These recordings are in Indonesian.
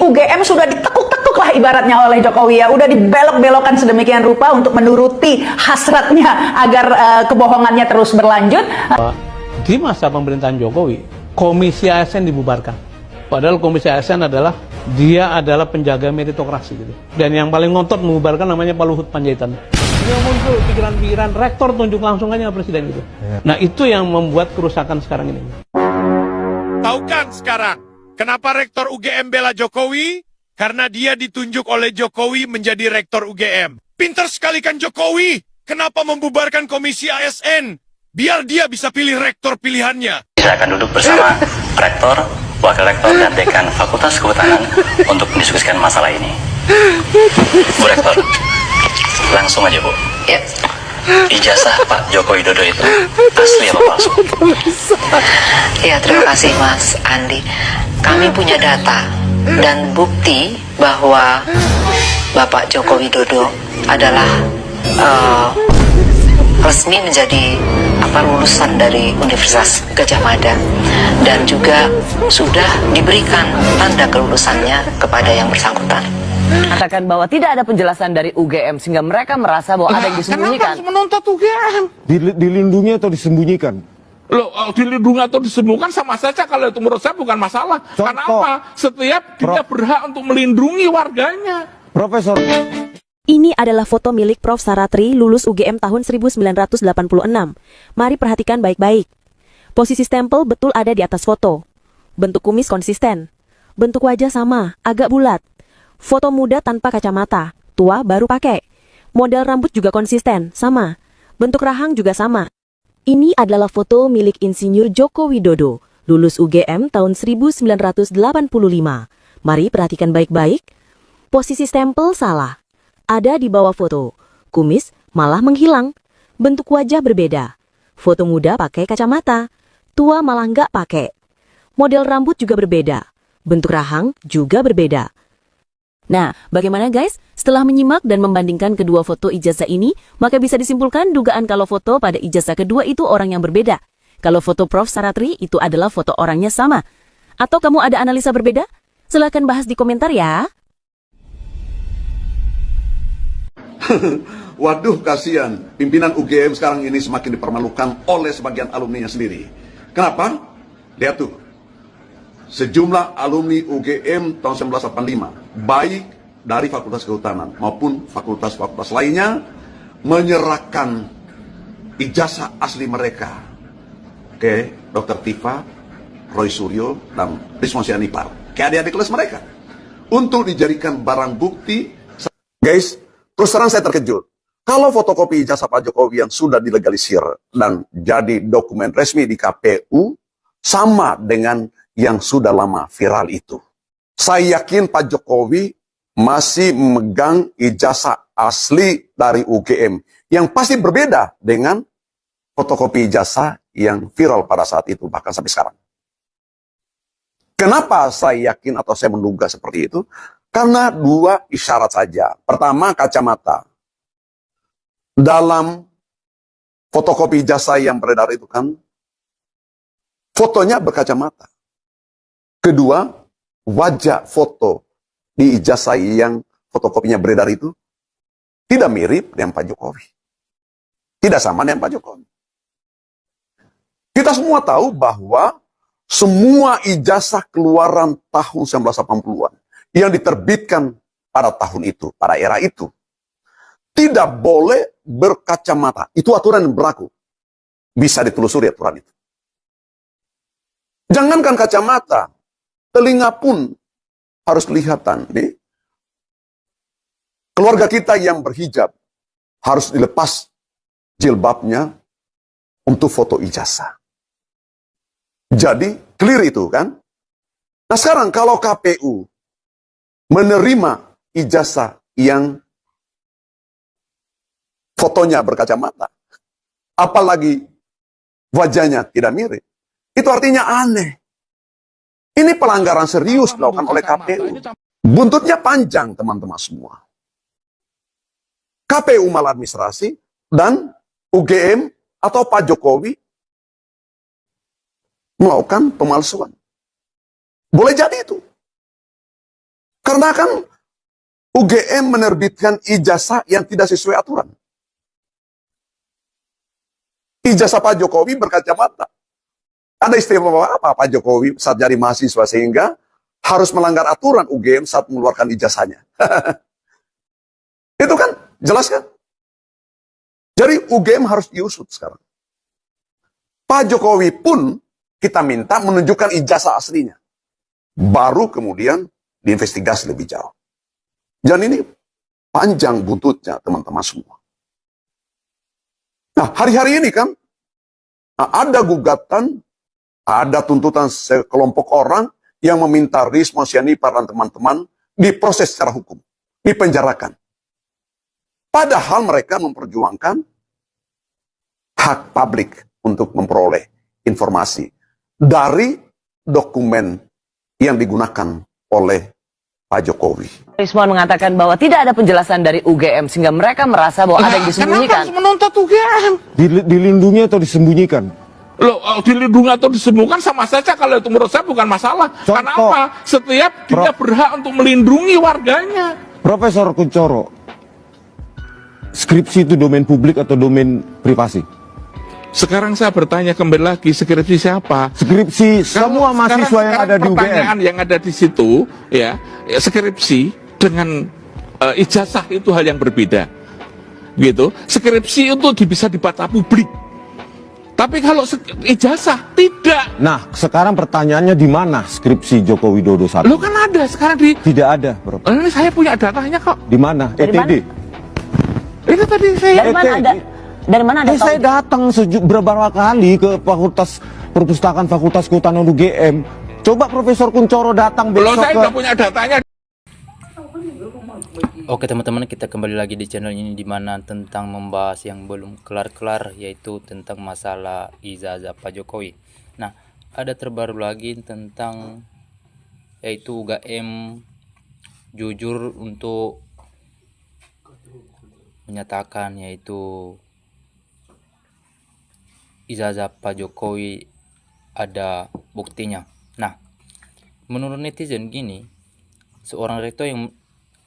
UGM sudah ditekuk-tekuk lah ibaratnya oleh Jokowi ya, udah dibelok-belokan sedemikian rupa untuk menuruti hasratnya agar kebohongannya terus berlanjut. Di masa pemerintahan Jokowi, Komisi ASN dibubarkan. Padahal Komisi ASN adalah penjaga meritokrasi gitu. Dan yang paling ngotot membubarkan namanya Pak Luhut Panjaitan. Dia muncul pikiran-pikiran rektor tunjuk langsung aja presiden gitu. Nah itu yang membuat kerusakan sekarang ini. Tahu kan sekarang kenapa rektor UGM bela Jokowi? Karena dia ditunjuk oleh Jokowi menjadi rektor UGM. Pinter sekali kan Jokowi? Kenapa membubarkan Komisi ASN? Biar dia bisa pilih rektor pilihannya. Saya akan duduk bersama rektor, wakil rektor, dan dekan Fakultas Kehutanan untuk mendiskusikan masalah ini. Bu Rektor, langsung aja Bu. Ya. Ijazah Pak Joko Widodo itu asli apa palsu? Ya, terima kasih Mas Andi. Kami punya data dan bukti bahwa Bapak Joko Widodo adalah resmi menjadi lulusan dari Universitas Gadjah Mada dan juga sudah diberikan tanda kelulusannya kepada yang bersangkutan. Katakan bahwa tidak ada penjelasan dari UGM sehingga mereka merasa bahwa ada yang disembunyikan. Kenapa menuntut UGM? Dilindungi atau disembunyikan? Loh, dilindungi atau disembunyikan sama saja, kalau itu menurut saya bukan masalah. Contoh. Karena apa? Setiap dia berhak untuk melindungi warganya. Profesor. Ini adalah foto milik Prof. Saratri lulus UGM tahun 1986. Mari perhatikan baik-baik. Posisi stempel betul ada di atas foto. Bentuk kumis konsisten. Bentuk wajah sama, agak bulat. Foto muda tanpa kacamata, tua baru pakai. Model rambut juga konsisten, sama. Bentuk rahang juga sama. Ini adalah foto milik Insinyur Joko Widodo, lulus UGM tahun 1985. Mari perhatikan baik-baik. Posisi stempel salah. Ada di bawah foto. Kumis malah menghilang. Bentuk wajah berbeda. Foto muda pakai kacamata. Tua malah nggak pakai. Model rambut juga berbeda. Bentuk rahang juga berbeda. Nah, bagaimana guys? Setelah menyimak dan membandingkan kedua foto ijazah ini, maka bisa disimpulkan dugaan kalau foto pada ijazah kedua itu orang yang berbeda. Kalau foto Prof. Saratri itu adalah foto orangnya sama. Atau kamu ada analisa berbeda? Silahkan bahas di komentar ya. Waduh, kasihan. Pimpinan UGM sekarang ini semakin dipermalukan oleh sebagian alumninya sendiri. Kenapa? Lihat tuh. Sejumlah alumni UGM tahun 1985, baik dari Fakultas Kehutanan maupun fakultas-fakultas lainnya, menyerahkan ijazah asli mereka ke Dr. Tifa, Roy Suryo, dan Rismon Sianipar, ke adik-adik kelas mereka, untuk dijadikan barang bukti. Guys, terus terang saya terkejut. Kalau fotokopi ijazah Pak Jokowi yang sudah dilegalisir dan jadi dokumen resmi di KPU, sama dengan yang sudah lama viral itu. Saya yakin Pak Jokowi masih memegang ijazah asli dari UGM, yang pasti berbeda dengan fotokopi ijazah yang viral pada saat itu, bahkan sampai sekarang. Kenapa saya yakin atau saya menduga seperti itu? Karena dua isyarat saja. Pertama, kacamata. Dalam fotokopi ijazah yang beredar itu kan, fotonya berkacamata. Kedua, wajah foto di ijazah yang fotokopinya beredar itu tidak mirip dengan Pak Jokowi. Tidak sama dengan Pak Jokowi. Kita semua tahu bahwa semua ijazah keluaran tahun 1980-an yang diterbitkan pada tahun itu, pada era itu, tidak boleh berkacamata. Itu aturan yang berlaku. Bisa ditelusuri aturan itu. Jangankan kacamata, telinga pun harus kelihatan. Nih. Keluarga kita yang berhijab harus dilepas jilbabnya untuk foto ijazah. Jadi, clear itu kan? Nah sekarang kalau KPU menerima ijazah yang fotonya berkacamata, apalagi wajahnya tidak mirip, itu artinya aneh. Ini pelanggaran serius dilakukan oleh KPU. Buntutnya panjang, teman-teman semua. KPU maladministrasi dan UGM atau Pak Jokowi melakukan pemalsuan. Boleh jadi itu. Karena kan UGM menerbitkan ijazah yang tidak sesuai aturan. Ijazah Pak Jokowi berkacamata. Ada istimewa apa Pak Jokowi saat jadi mahasiswa sehingga harus melanggar aturan UGM saat mengeluarkan ijazahnya. Itu kan jelas kan? Jadi UGM harus diusut sekarang. Pak Jokowi pun kita minta menunjukkan ijazah aslinya. Baru kemudian diinvestigasi lebih jauh. Dan ini panjang buntutnya teman-teman semua. Nah, hari-hari ini kan ada gugatan, ada tuntutan sekelompok orang yang meminta Risma Sianipar dan teman-teman diproses secara hukum, dipenjarakan. Padahal mereka memperjuangkan hak publik untuk memperoleh informasi dari dokumen yang digunakan oleh Pak Jokowi. Rismon mengatakan bahwa tidak ada penjelasan dari UGM sehingga mereka merasa bahwa ada yang disembunyikan. Kenapa harus menuntut UGM? Dilindungi atau disembunyikan? Loh, dilindungi atau disembunyikan sama saja, kalau itu menurut saya bukan masalah. Contoh. Karena apa? Setiap dia berhak untuk melindungi warganya. Profesor Kuncoro, skripsi itu domain publik atau domain privasi? Sekarang saya bertanya kembali lagi, skripsi siapa? Skripsi semua mahasiswa yang ada di UGM. Pertanyaan yang ada di situ, ya, skripsi dengan ijazah itu hal yang berbeda, gitu. Skripsi itu bisa dibaca publik, tapi kalau ijazah tidak. Nah, sekarang pertanyaannya di mana skripsi Joko Widodo saat Lo kan ada sekarang Tidak ada, bro. Ini saya punya datanya kok. Di mana? Dari ETD. Itu tadi saya. Dari mana ada? Dari mana ada? Saya datang beberapa kali ke Fakultas Perpustakaan Fakultas Kehutanan UGM. Coba Profesor Kuncoro datang Belum, besok saya udah punya datanya. Oke teman-teman, kita kembali lagi di channel ini di mana tentang membahas yang belum kelar-kelar, yaitu tentang masalah ijazah Pak Jokowi. Nah, ada terbaru lagi tentang yaitu UGM jujur untuk menyatakan yaitu ijazah Pak Jokowi ada buktinya. Nah, menurut netizen gini, seorang rektor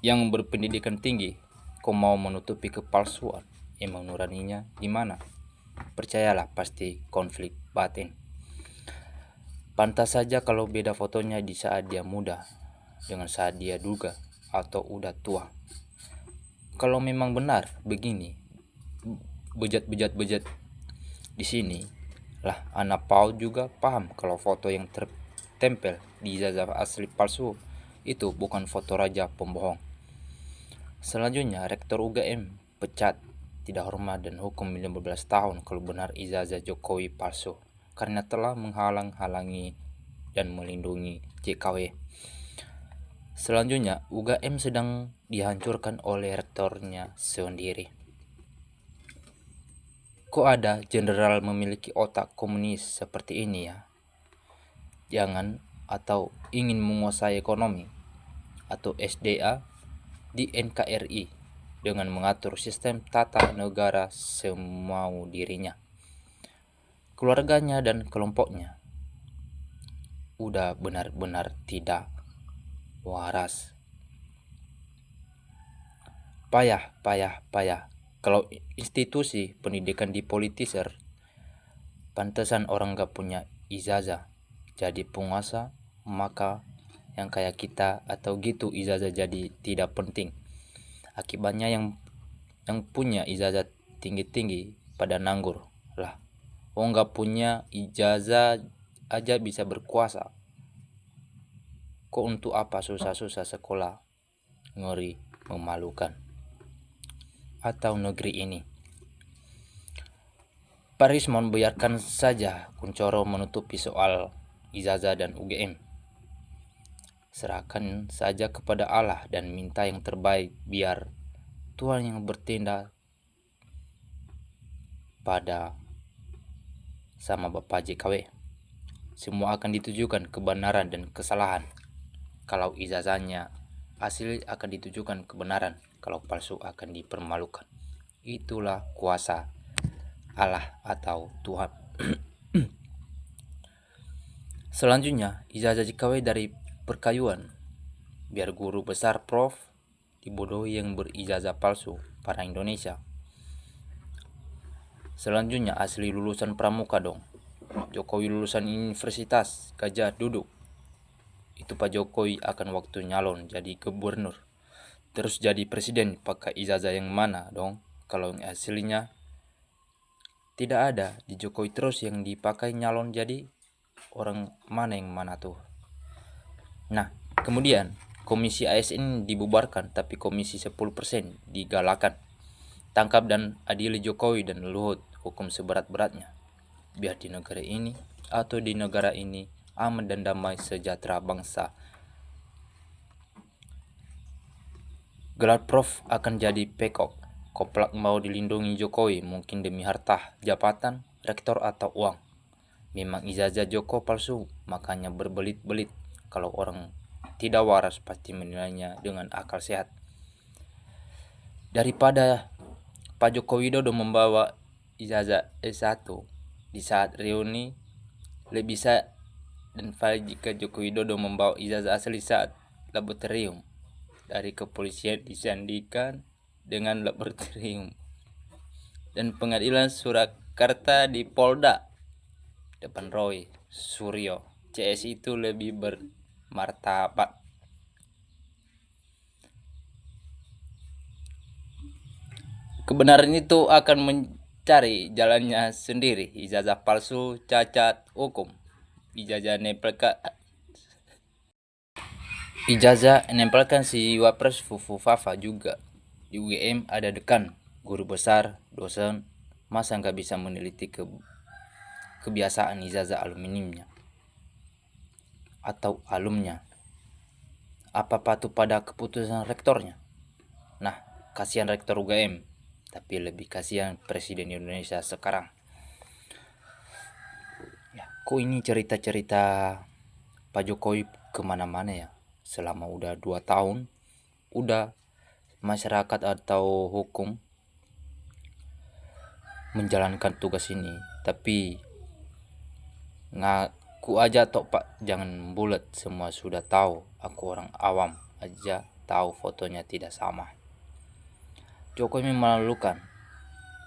yang berpendidikan tinggi kok mau menutupi kepalsuan, emang nuraninya gimana? Percayalah, pasti konflik batin. Pantas saja kalau beda fotonya di saat dia muda dengan saat dia duga atau udah tua. Kalau memang benar begini, bejat di sini lah, anak PAUD juga paham kalau foto yang tertempel di ijazah asli palsu itu bukan foto raja pembohong. Selanjutnya, Rektor UGM pecat, tidak hormat dan hukum 15 tahun kalau benar ijazah Jokowi palsu karena telah menghalang-halangi dan melindungi JKW. Selanjutnya, UGM sedang dihancurkan oleh rektornya sendiri. Kok ada jenderal memiliki otak komunis seperti ini ya? Jangan atau ingin menguasai ekonomi atau SDA di NKRI dengan mengatur sistem tata negara semau dirinya. Keluarganya dan kelompoknya udah benar-benar tidak waras. Payah. Kalau institusi pendidikan dipolitisir, pantesan orang gak punya ijazah jadi penguasa, maka yang kayak kita atau gitu ijazah jadi tidak penting. Akibatnya yang punya ijazah tinggi-tinggi pada nganggur lah. Gak punya ijazah aja bisa berkuasa. Kok untuk apa susah-susah sekolah? Ngeri, memalukan. Atau negeri ini. Pak Rismon biarkan saja Kuncoro menutupi soal ijazah dan UGM. Serahkan saja kepada Allah dan minta yang terbaik, biar Tuhan yang bertindak pada sama Bapak JKW. Semua akan ditujukan kebenaran dan kesalahan. Kalau ijazahnya asli akan ditujukan kebenaran, kalau palsu akan dipermalukan. Itulah kuasa Allah atau Tuhan. Selanjutnya, ijazah JKW dari perkayuan biar guru besar Prof dibodohi yang berijazah palsu para Indonesia. Selanjutnya asli lulusan pramuka dong. Jokowi lulusan Universitas Gajah Duduk. Itu Pak Jokowi akan waktu nyalon jadi gubernur. Terus jadi presiden pakai ijazah yang mana dong? Kalau yang aslinya tidak ada, di Jokowi terus yang dipakai nyalon jadi orang mana yang mana tuh. Nah, kemudian Komisi ASN dibubarkan tapi Komisi 10% digalakan. Tangkap dan adili Jokowi dan Luhut, hukum seberat-beratnya. Biar di negara ini atau di negara ini aman dan damai sejahtera bangsa. Gelar Prof akan jadi pekok. Koplak mau dilindungi Jokowi mungkin demi harta, jabatan, rektor atau uang. Memang ijazah Joko palsu, makanya berbelit-belit. Kalau orang tidak waras pasti menilainya dengan akal sehat. Daripada Pak Joko Widodo membawa ijazah S1 di saat reuni, lebih bisa dan valid jika Joko Widodo membawa ijazah asli saat laboratorium dari kepolisian disandikan dengan laboratorium dan pengadilan Surakarta di Polda depan Roy Suryo. CS itu lebih bermartabat. Kebenaran itu akan mencari jalannya sendiri. Ijazah palsu cacat hukum. Ijazah nempelkan si Wapres Fufu Fafa juga. Di UGM ada dekan, guru besar, dosen, masa nggak bisa meneliti kebiasaan ijazah aluminiumnya atau alumnya? Apa patuh pada keputusan rektornya? Nah, kasihan rektor UGM, tapi lebih kasihan Presiden Indonesia sekarang. Ya, kok ini cerita-cerita Pak Jokowi kemana-mana ya? Selama udah 2 tahun, udah masyarakat atau hukum menjalankan tugas ini, tapi ngaku aja tok Pak, jangan bulat, semua sudah tahu. Aku orang awam aja tahu fotonya tidak sama. Jokowi memalukan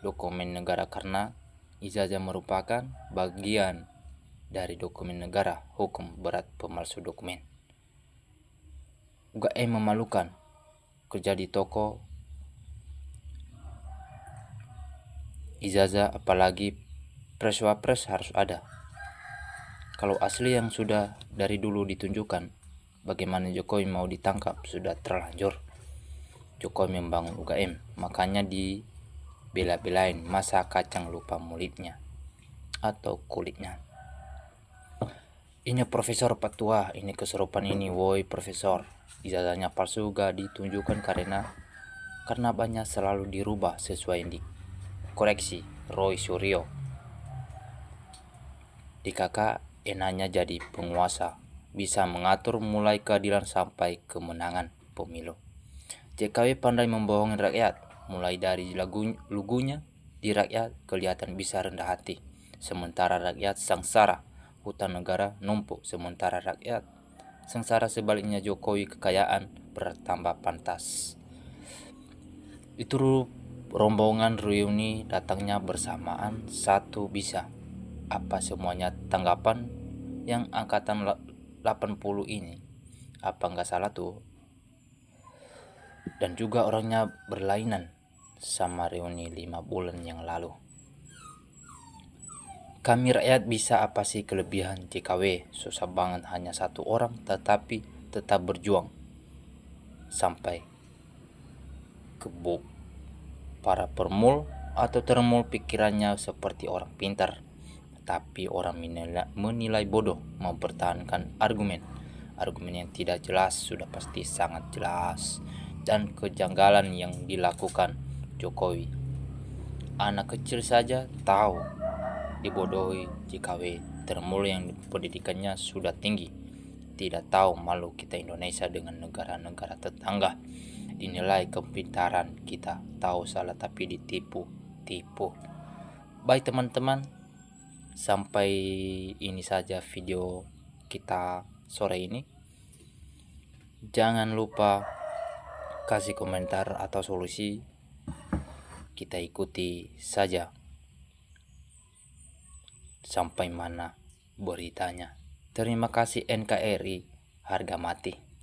dokumen negara karena ijazah merupakan bagian dari dokumen negara, hukum berat pemalsu dokumen. UGM memalukan, kerja di toko ijazah apalagi pres-wapres harus ada. Kalau asli yang sudah dari dulu ditunjukkan, bagaimana Jokowi mau ditangkap? Sudah terlanjur. Jokowi membangun UGM, makanya dibela-belain, masa kacang lupa mulitnya atau kulitnya. Ini profesor petua, ini keserupan ini, woi profesor. Ijazahnya palsu gak ditunjukkan karena banyak selalu dirubah sesuai yang dikoreksi. Roy Suryo. Di kakak enaknya jadi penguasa, bisa mengatur mulai keadilan sampai kemenangan pemilu. JKW pandai membohongi rakyat, mulai dari lugunya di rakyat kelihatan bisa rendah hati, sementara rakyat sengsara. Hutan negara numpuk sementara rakyat sengsara. Sebaliknya Jokowi kekayaan bertambah pantas. Itu rombongan reuni datangnya bersamaan satu bisa. Apa semuanya tanggapan yang angkatan 80 ini? Apa nggak salah tuh? Dan juga orangnya berlainan sama reuni 5 bulan yang lalu. Kami rakyat bisa apa sih kelebihan JKW? Susah banget hanya satu orang tetapi tetap berjuang sampai kebuk. Para permul atau termul pikirannya seperti orang pintar, tapi orang menilai bodoh mempertahankan argumen yang tidak jelas sudah pasti sangat jelas. Dan kejanggalan yang dilakukan Jokowi, anak kecil saja tahu dibodohi JKW. Termul yang pendidikannya sudah tinggi tidak tahu malu kita Indonesia dengan negara-negara tetangga. Dinilai kepintaran kita, tahu salah tapi ditipu. Baik teman-teman, sampai ini saja video kita sore ini. Jangan lupa kasih komentar atau solusi. Kita ikuti saja sampai mana beritanya. Terima kasih NKRI, harga mati.